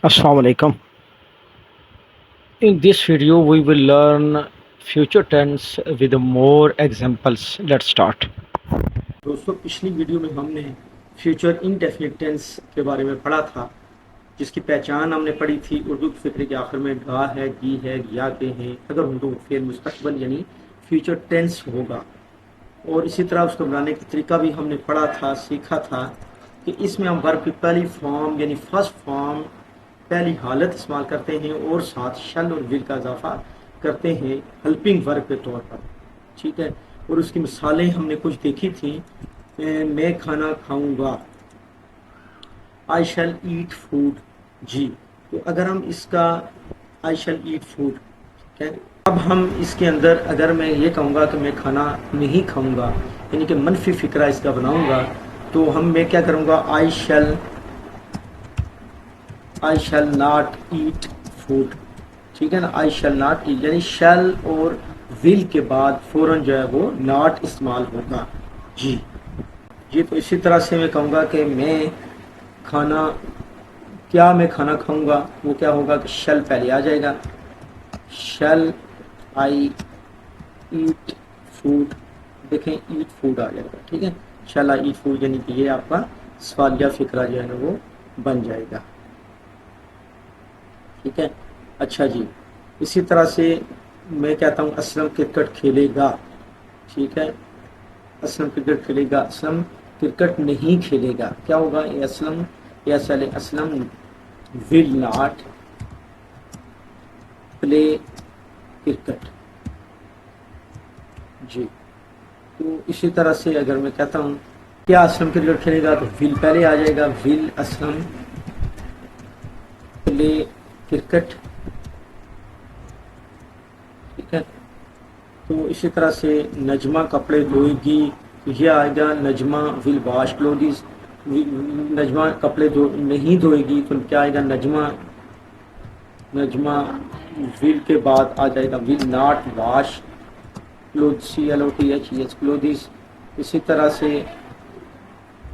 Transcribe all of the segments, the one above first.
Assalamu alaikum. In this video, we will learn future tense with more examples. Let's start. دوستو پچھلی video میں ہم نے future indefinite tennis کے بارے میں پڑھا تھا، جس کی پہچان ہم نے پڑھی تھی اردو کے فقرے کے آخر میں گا ہے، گی ہے، گیا کے ہیں، اگر اردو فعل مستقبل یعنی فیوچر ٹینس ہوگا، اور اسی طرح اس کو بنانے کا طریقہ بھی ہم نے پڑھا تھا، سیکھا تھا کہ اس میں ہم ورب کی پہلی فارم یعنی فرسٹ فارم پہلی حالت استعمال کرتے ہیں اور ساتھ شل اور ول کا اضافہ کرتے ہیں ہیلپنگ ورب کے طور پر، ٹھیک ہے۔ اور اس کی مثالیں ہم نے کچھ دیکھی تھیں، میں کھانا کھاؤں گا، آئی شیل ایٹ فوڈ، جی۔ تو اگر ہم اس کا آئی شیل ایٹ فوڈ، ٹھیک ہے، اب ہم اس کے اندر اگر میں یہ کہوں گا کہ میں کھانا نہیں کھاؤں گا یعنی کہ منفی فقرہ اس کا بناؤں گا، تو میں کیا کروں گا، I shall not eat food, ٹھیک ہے نا، آئی شیل ناٹ ایٹ یعنی شیل اور ول کے بعد فوراً جو ہے وہ ناٹ استعمال ہوگا، جی۔ تو اسی طرح سے میں کہوں گا کہ میں کھانا کھاؤں گا، وہ کیا ہوگا کہ شیل پہلے آ جائے گا، شیل آئی ایٹ فوڈ، دیکھیں ایٹ فوڈ آ جائے گا، ٹھیک ہے، شیل آئی ایٹ فوڈ یعنی کہ یہ آپ کا سوالیہ فقرہ جو ہے نا وہ بن جائے گا، ٹھیک ہے۔ اچھا جی، اسی طرح سے میں کہتا ہوں اسلم کرکٹ کھیلے گا، ٹھیک ہے، اسلم کرکٹ کھیلے گا، اسلم کرکٹ نہیں کھیلے گا، کیا ہوگا، Aslam will not play cricket, جی۔ تو اسی طرح سے اگر میں کہتا ہوں کیا اسلم کرکٹ کھیلے گا، تو ول پہلے آ جائے گا، ول اسلم پلے کرکٹ، ٹھیک ہے۔ تو اسی طرح سے نجمہ کپڑے دھوئے گی، یہ آئے گا نجمہ ول واش کلوتھز، نجمہ کپڑے نہیں دھوئے گی تو کیا آئے گا، نجمہ ول کے بعد آ جائے گا will not wash clothes, CLOTHES clothes. اسی طرح سے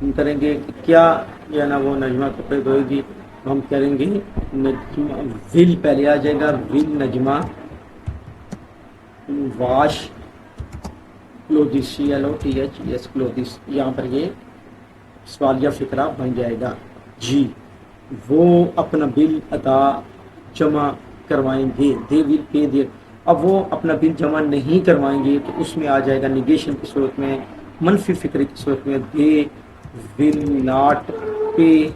ہم کریں گے کہ کیا جو ہے نا وہ نجمہ کپڑے دھوئے گی، ہم کریں گے نجمہ ول پہلے آ جائے گا، will Najma wash clothes, CLOTHES clothes, یہاں پر یہ سوالیہ فقرہ بن جائے گا، جی۔ وہ اپنا بل ادا جمع کروائیں گے، دے ول پے دیئر، اب وہ اپنا بل جمع نہیں کروائیں گے تو اس میں آ جائے گا نیگیشن کی صورت میں، منفی فقرے کی صورت میں، دے ول ناٹ پے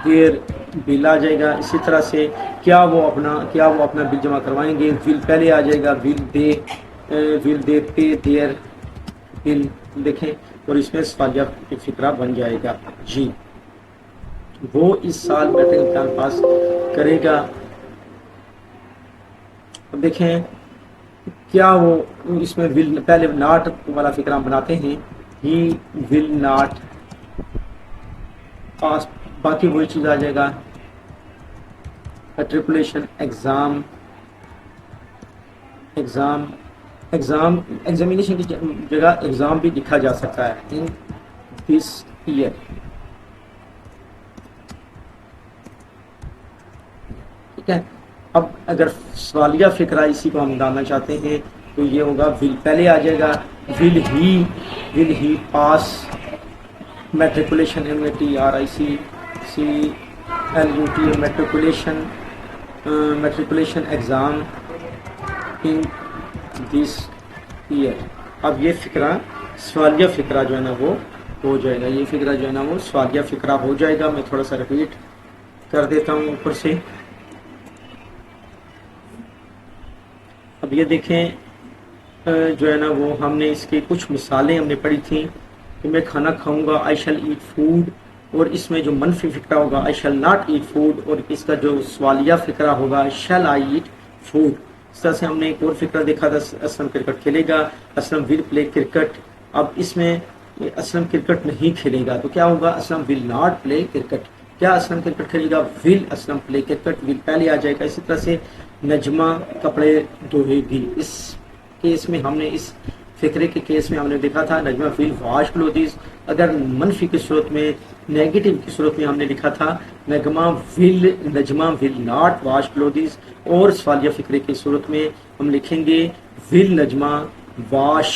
دیر بل آ جائے گا۔ اسی طرح سے کیا وہ اپنا بل جمع کروائیں گے، ول پہلے آ جائے گا، ول دے پے دیر بل، دیکھیں، اور اس میں سوالیہ فقرہ بن جائے گا، جی۔ وہ اس سال میٹرک امتحان پاس کرے گا، اب دیکھیں کیا وہ اس میں ول پہلے ناٹ والا فقرہ ہم بناتے ہیں، ہی ول ناٹ پاس، باقی وہی چیز آ جائے گا، میٹریکولیشن ایگزامینیشن کی جگہ ایگزام بھی لکھا جا سکتا ہے، ان دس ایئر، ٹھیک ہے۔ اب اگر سوالیہ فقرہ اسی کو ہم ڈالنا چاہتے ہیں تو یہ ہوگا ول پہلے آ جائے گا، will he pass matriculation, MATRICULATION matriculation exam in this year. اب یہ فقرہ سوالیہ فقرہ جو ہے نا وہ ہو جائے گا، یہ فقرہ جو ہے نا وہ سوالیہ فقرہ ہو جائے گا۔ میں تھوڑا سا ریپیٹ کر دیتا ہوں اوپر سے، اب یہ دیکھیں جو ہے نا وہ ہم نے اس کی کچھ مثالیں ہم نے پڑھی تھیں کہ میں کھانا کھاؤں گا، آئی شیل ایٹ فوڈ، اور اس میں جو منفی فقرہ ہوگا آئی شیل ناٹ ایٹ فوڈ، اور اس کا جو سوالیہ فقرہ ہوگا شیل آئی ایٹ فوڈ۔ اس طرح سے ہم نے ایک اور فقرہ دیکھا تھا، اسلم کرکٹ کھیلے گا، اسلم ول پلے کرکٹ، اب اس میں اسلم کرکٹ نہیں کھیلے گا تو کیا ہوگا، Aslam will not play cricket, کیا اسلم کرکٹ کھیلے گا، ول اسلم پلے کرکٹ، ول پہلے آ جائے گا۔ اسی طرح سے نجمہ کپڑے دھوئے گی، اس کیس میں ہم نے اس فقرے کے کیس میں ہم نے دیکھا تھا نجمہ ول واش کلوتھز، اگر منفی کی صورت میں نیگیٹو کی صورت میں ہم نے لکھا تھا نجمہ ول ناٹ واش کلوتھز، اور سوالیہ فقرے کی صورت میں ہم لکھیں گے ول نجمہ واش،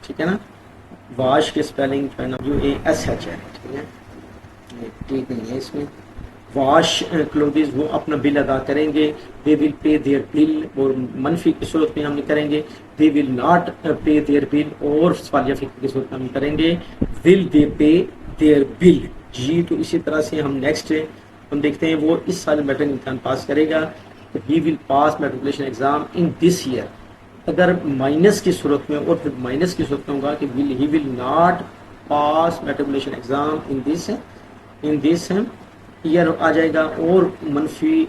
ٹھیک ہے نا، واش کے سپیلنگ جو ہے نا UASH ہے، ٹھیک ہے، ٹھیک نہیں ہے اس میں، واش کلوتھز وہ اپنا بل ادا کریں گے، دے ول پے دیئر بل، اور منفی کی صورت میں ہم کریں گے دے ول ناٹ پے دیئر بل، اور سوالیہ فقرے کی صورت میں ہم کریں گے ول دے پے دیئر بل جی۔ تو اسی طرح سے ہم نیکسٹ ہم دیکھتے ہیں وہ اس سال میٹرک امتحان پاس کرے گا، he will pass matriculation exam in this year, اگر مائنس کی صورت میں، اور پھر مائنس کی صورت میں ہوگا کہ he will not pass matriculation exam in this year آ جائے گا، اور منفی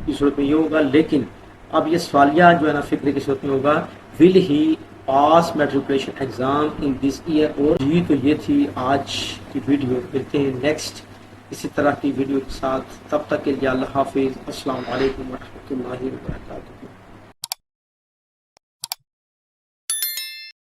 کی صورت میں یہ ہوگا، لیکن اب یہ سوالیہ جو ہے نا فقرے کی صورت میں ہوگا will he pass matriculation exam in this year. اور جی تو یہ تھی آج کی ویڈیو، ملتے ہیں نیکسٹ اسی طرح کی ویڈیو کے ساتھ، تب تک کے لیے اللہ حافظ، السلام علیکم ورحمۃ اللہ وبرکاتہ۔